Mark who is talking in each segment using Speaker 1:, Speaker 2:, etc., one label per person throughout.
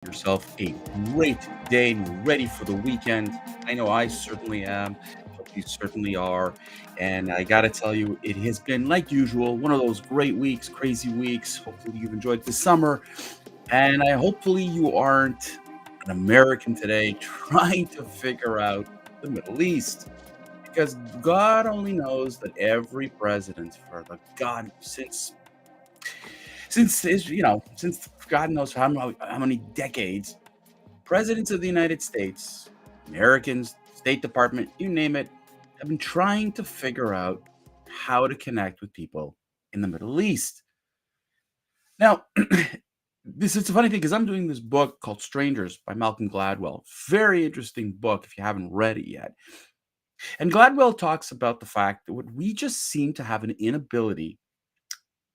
Speaker 1: Yourself a great day and you're ready for the weekend. I know I certainly am. Hope you certainly are. And I got to tell you, it has been like usual, one of those great weeks, crazy weeks. Hopefully, you've enjoyed the summer. And hopefully, you aren't an American today trying to figure out the Middle East. Because God only knows that every president for the God since God knows how many decades presidents of the United States, Americans, State Department, you name it, have been trying to figure out how to connect with people in the Middle East. Now, this is a funny thing because I'm doing this book called Strangers by Malcolm Gladwell. Very interesting book if you haven't read it yet. And Gladwell talks about the fact that we just seem to have an inability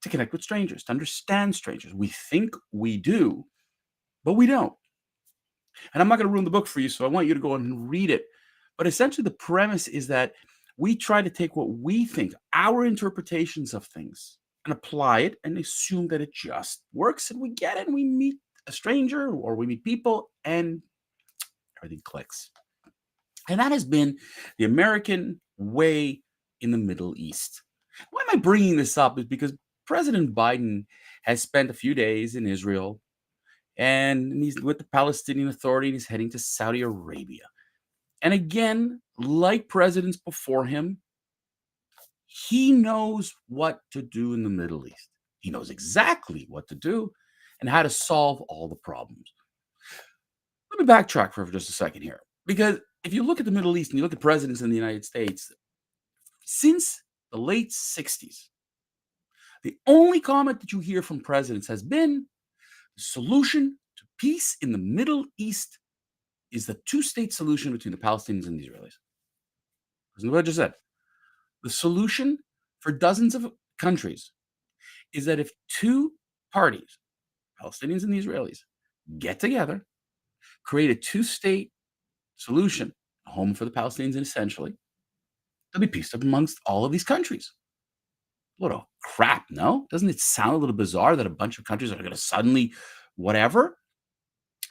Speaker 1: to connect with strangers, to understand strangers. We think we do, but we don't. And I'm not going to ruin the book for you, so I want you to go and read it. But essentially, the premise is that we try to take what we think, our interpretations of things, and apply it and assume that it just works. And we get it, and we meet a stranger or we meet people, and everything clicks. And that has been the American way in the Middle East. Why am I bringing this up? Is because President Biden has spent a few days in Israel and he's with the Palestinian Authority and he's heading to Saudi Arabia. And again, like presidents before him, he knows what to do in the Middle East. He knows exactly what to do and how to solve all the problems. Let me backtrack for just a second here. Because if you look at the Middle East and you look at presidents in the United States, since the late 60s, the only comment that you hear from presidents has been the solution to peace in the Middle East is the two-state solution between the Palestinians and the Israelis. Listen to what I just said. The solution for dozens of countries is that if two parties, Palestinians and the Israelis, get together, create a two-state solution, a home for the Palestinians, essentially, there'll be peace amongst all of these countries. What a crap, no? Doesn't it sound a little bizarre that a bunch of countries are going to suddenly whatever?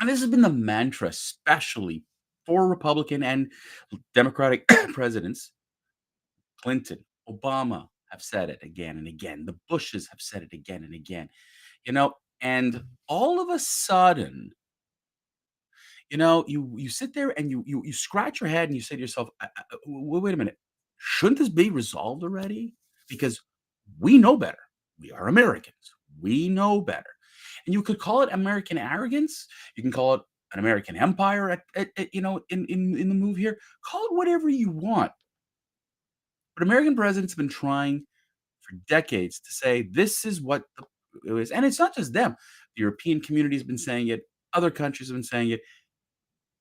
Speaker 1: And this has been the mantra, especially for Republican and Democratic presidents. Clinton, Obama have said it again and again. The Bushes have said it again and again. And all of a sudden, you sit there and you scratch your head and you say to yourself, Wait a minute, shouldn't this be resolved already? Because we know better. We are Americans. We know better." And you could call it American arrogance. You can call it an American empire in the move here. Call it whatever you want. But American presidents have been trying for decades to say this is what it is. And it's not just them. The European community has been saying it. Other countries have been saying it.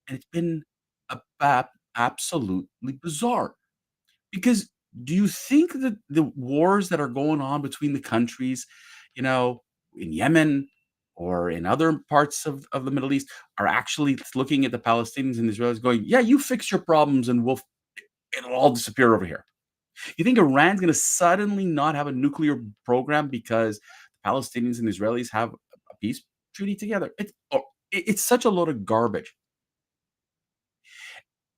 Speaker 1: And it's been absolutely bizarre. Because do you think that the wars that are going on between the countries, in Yemen or in other parts of the Middle East are actually looking at the Palestinians and Israelis going, yeah, you fix your problems and it'll all disappear over here. You think Iran's going to suddenly not have a nuclear program because the Palestinians and Israelis have a peace treaty together? It's such a load of garbage.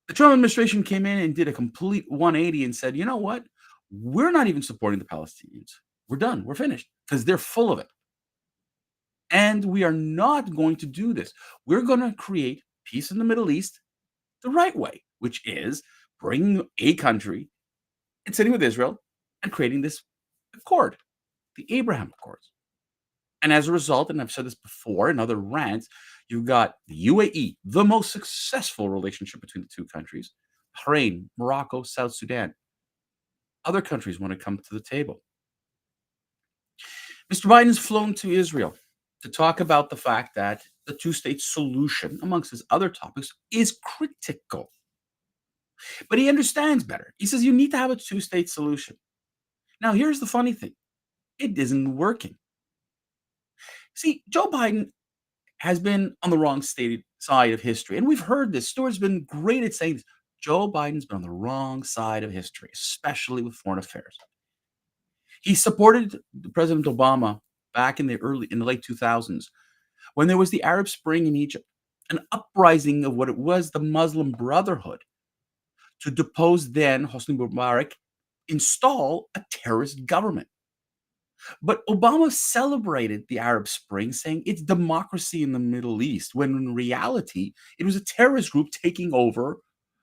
Speaker 1: The Trump administration came in and did a complete 180 and said, you know what? We're not even supporting the Palestinians. We're done. We're finished because they're full of it. And we are not going to do this. We're going to create peace in the Middle East the right way, which is bringing a country and sitting with Israel and creating this accord, the Abraham Accords. And as a result, and I've said this before in other rants, you've got the UAE, the most successful relationship between the two countries, Bahrain, Morocco, South Sudan. Other countries want to come to the table. Mr. Biden's flown to Israel to talk about the fact that the two-state solution, amongst his other topics, is critical. But he understands better. He says you need to have a two-state solution. Now, here's the funny thing. It isn't working. See, Joe Biden has been on the wrong side of history. And we've heard this. Stuart's been great at saying this. Joe Biden's been on the wrong side of history, especially with foreign affairs. He supported President Obama back in the late 2000s when there was the Arab Spring in Egypt, an uprising of what it was the Muslim Brotherhood to depose then Hosni Mubarak, install a terrorist government. But Obama celebrated the Arab Spring, saying it's democracy in the Middle East, when in reality, it was a terrorist group taking over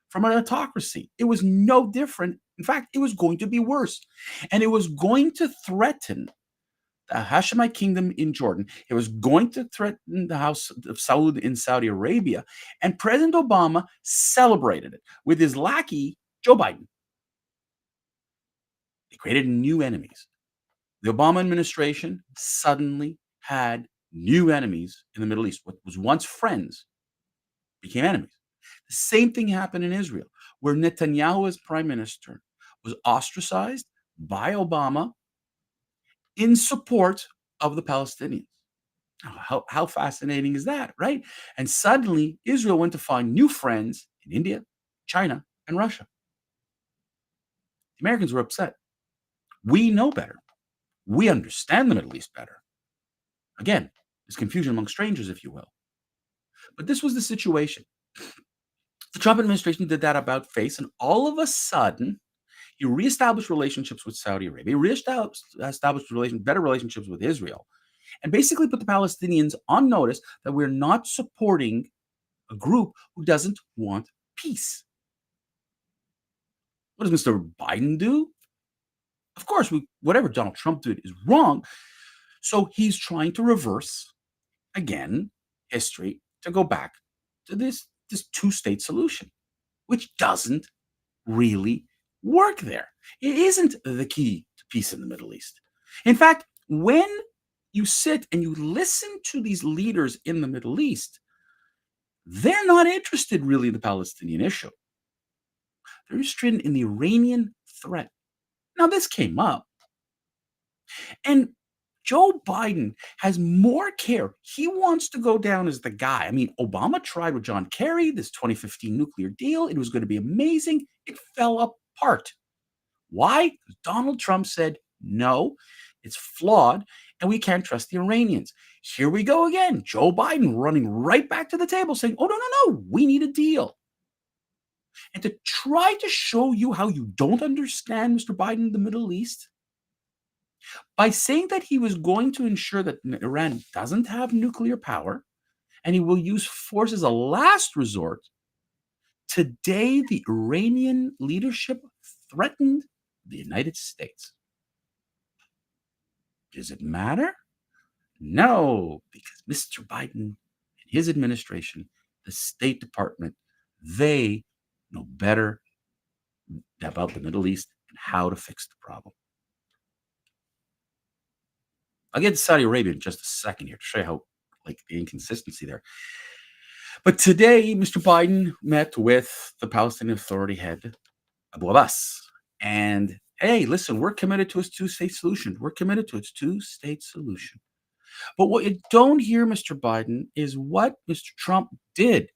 Speaker 1: from an autocracy. It was no different. In fact, it was going to be worse. And it was going to threaten the Hashemite kingdom in Jordan. It was going to threaten the House of Saud in Saudi Arabia. And President Obama celebrated it with his lackey, Joe Biden. They created new enemies. The Obama administration suddenly had new enemies in the Middle East. What was once friends became enemies. The same thing happened in Israel, where Netanyahu, as prime minister, was ostracized by Obama in support of the Palestinians. How fascinating is that, right? And suddenly, Israel went to find new friends in India, China, and Russia. The Americans were upset. We know better. We understand the Middle East better. Again, there's confusion among strangers, if you will. But this was the situation. The Trump administration did that about face, and all of a sudden, he reestablished relationships with Saudi Arabia, better relationships with Israel, and basically put the Palestinians on notice that we're not supporting a group who doesn't want peace. What does Mr. Biden do? Of course, whatever Donald Trump did is wrong. So he's trying to reverse, again, history to go back to this two-state solution, which doesn't really work there. It isn't the key to peace in the Middle East. In fact, when you sit and you listen to these leaders in the Middle East, they're not interested really in the Palestinian issue. They're interested in the Iranian threat. Now, this came up, and Joe Biden has more care. He wants to go down as the guy. I mean, Obama tried with John Kerry, this 2015 nuclear deal. It was going to be amazing. It fell apart. Why? Because Donald Trump said, no, it's flawed, and we can't trust the Iranians. Here we go again. Joe Biden running right back to the table saying, oh, no, we need a deal. And to try to show you how you don't understand Mr. Biden in the Middle East, by saying that he was going to ensure that Iran doesn't have nuclear power and he will use force as a last resort, today the Iranian leadership threatened the United States. Does it matter? No, because Mr. Biden and his administration, the State Department, they know better about the Middle East and how to fix the problem. I'll get to Saudi Arabia in just a second here to show you how, the inconsistency there. But today, Mr. Biden met with the Palestinian Authority head, Abu Abbas. And hey, listen, we're committed to a two-state solution. We're committed to its two-state solution. But what you don't hear, Mr. Biden, is what Mr. Trump did.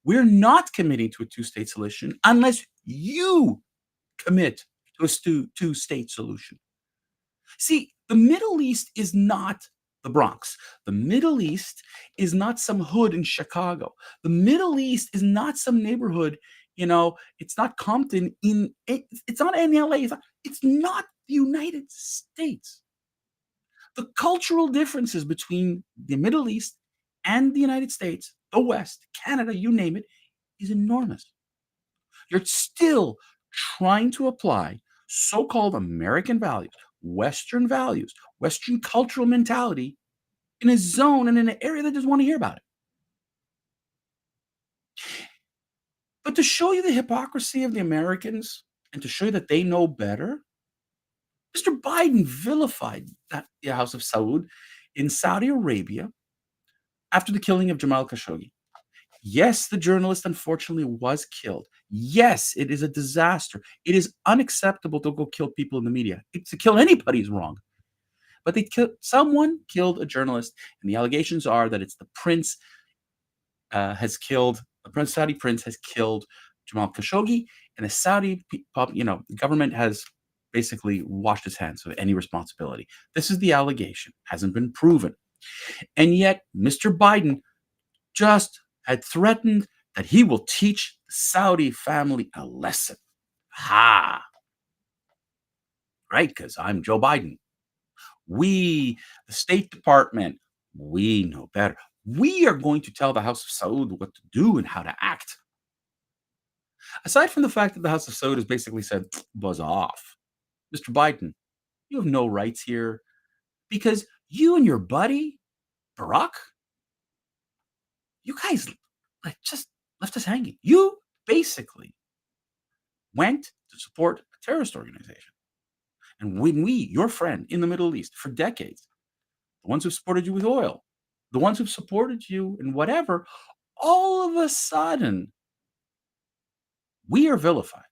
Speaker 1: We're not committing to a two-state solution unless you commit to a two-state solution. See, the Middle East is not the Bronx. The Middle East is not some hood in Chicago. The Middle East is not some neighborhood, it's not Compton it's not in LA. It's not the United States. The cultural differences between the Middle East and the United States, the West, Canada, you name it, is enormous. You're still trying to apply so-called American values, Western cultural mentality in a zone and in an area that doesn't want to hear about it. But to show you the hypocrisy of the Americans and to show you that they know better, Mr. Biden vilified the House of Saud in Saudi Arabia after the killing of Jamal Khashoggi. Yes, the journalist unfortunately was killed. Yes, it is a disaster. It is unacceptable to go kill people in the media. To kill anybody is wrong. But someone killed a journalist, and the allegations are that it's the prince Saudi prince has killed Jamal Khashoggi, and the Saudi government has basically washed its hands of any responsibility. This is the allegation. Hasn't been proven. And yet, Mr. Biden just had threatened that he will teach the Saudi family a lesson. Ha! Right? Because I'm Joe Biden. We, the State Department, we know better. We are going to tell the House of Saud what to do and how to act. Aside from the fact that the House of Saud has basically said, buzz off, Mr. Biden, you have no rights here because you and your buddy, Barack, you guys like just left us hanging. You basically went to support a terrorist organization. And when we, your friend in the Middle East for decades, the ones who've supported you with oil, the ones who've supported you in whatever, all of a sudden, we are vilified.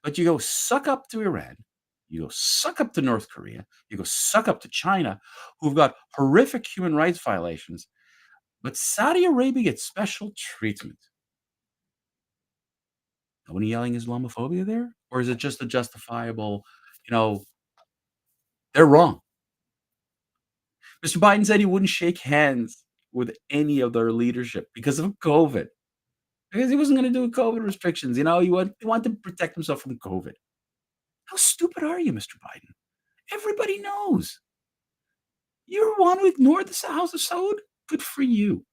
Speaker 1: But you go suck up to Iran, you go suck up to North Korea, you go suck up to China, who've got horrific human rights violations, but Saudi Arabia gets special treatment. Nobody yelling Islamophobia there? Or is it just a justifiable, you know, they're wrong. Mr. Biden said he wouldn't shake hands with any of their leadership because of COVID. Because he wasn't going to do COVID restrictions. He wanted to protect himself from COVID. How stupid are you, Mr. Biden? Everybody knows. You want to ignore the House of Saud? Good for you.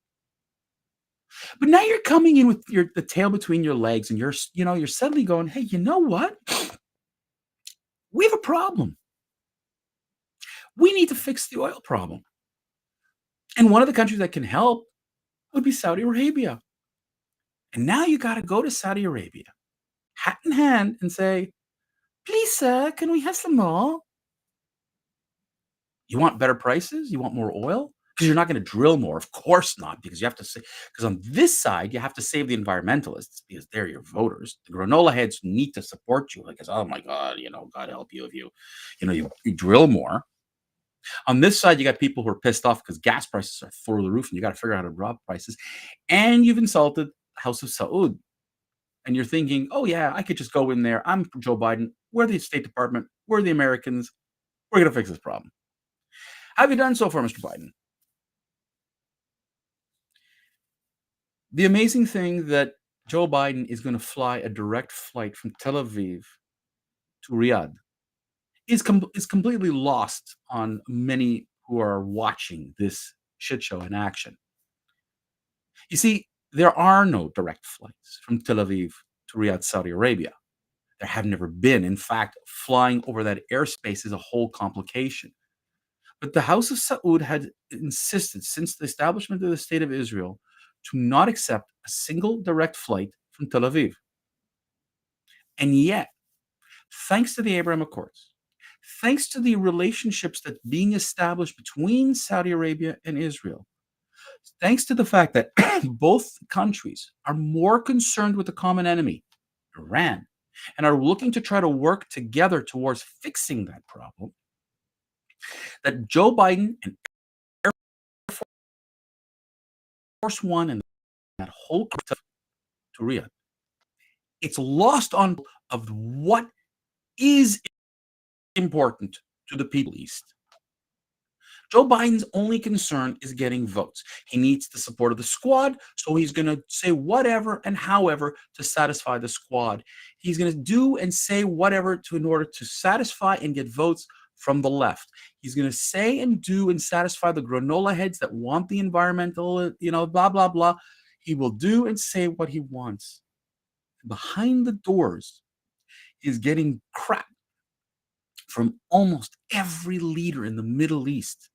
Speaker 1: But now you're coming in with the tail between your legs, and you're suddenly going, hey, you know what? We have a problem. We need to fix the oil problem. And one of the countries that can help would be Saudi Arabia. And now you got to go to Saudi Arabia, hat in hand, and say, please, sir, can we have some more? You want better prices? You want more oil? Because you're not going to drill more. Of course not, because you have to say, because on this side, you have to save the environmentalists because they're your voters. The granola heads need to support you. Like, oh my God, God help you if you drill more. On this side, you got people who are pissed off because gas prices are through the roof and you got to figure out how to drop prices. And you've insulted the House of Saud. And you're thinking, oh yeah, I could just go in there. I'm Joe Biden. We're the State Department. We're the Americans. We're going to fix this problem. How have you done so far, Mr. Biden? The amazing thing that Joe Biden is going to fly a direct flight from Tel Aviv to Riyadh is completely lost on many who are watching this shit show in action. You see, there are no direct flights from Tel Aviv to Riyadh, Saudi Arabia. There have never been. In fact, flying over that airspace is a whole complication. But the House of Saud had insisted since the establishment of the State of Israel to not accept a single direct flight from Tel Aviv. And yet, thanks to the Abraham Accords, thanks to the relationships that being established between Saudi Arabia and Israel, thanks to the fact that both countries are more concerned with the common enemy, Iran, and are looking to try to work together towards fixing that problem, that Joe Biden and Air Force One and that whole to Riyadh, it's lost on of what is important to the people East. Joe Biden's only concern is getting votes. He needs the support of the squad, so he's going to say whatever and however to satisfy the squad. He's going to do and say whatever in order to satisfy and get votes from the left. He's going to say and do and satisfy the granola heads that want the environmental, blah, blah, blah. He will do and say what he wants. Behind the doors, he's getting crap from almost every leader in the Middle East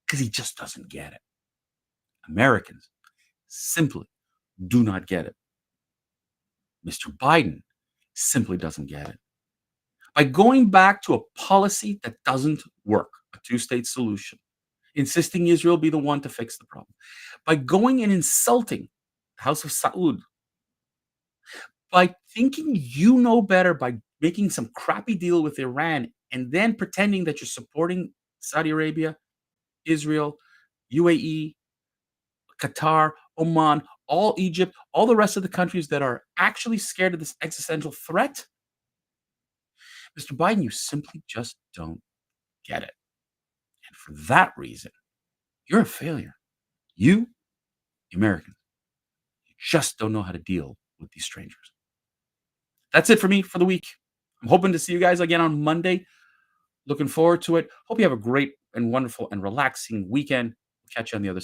Speaker 1: because he just doesn't get it. Americans simply do not get it. Mr. Biden simply doesn't get it. By going back to a policy that doesn't work, a two-state solution, insisting Israel be the one to fix the problem, by going and insulting the House of Saud, by thinking you know better, by making some crappy deal with Iran and then pretending that you're supporting Saudi Arabia, Israel, UAE, Qatar, Oman, all Egypt, all the rest of the countries that are actually scared of this existential threat, Mr. Biden, you simply just don't get it. And for that reason, You're a failure. You, the Americans, you just don't know how to deal with these strangers. That's it for me for the week. I'm hoping to see you guys again on Monday. Looking forward to it. Hope you have a great and wonderful and relaxing weekend. Catch you on the other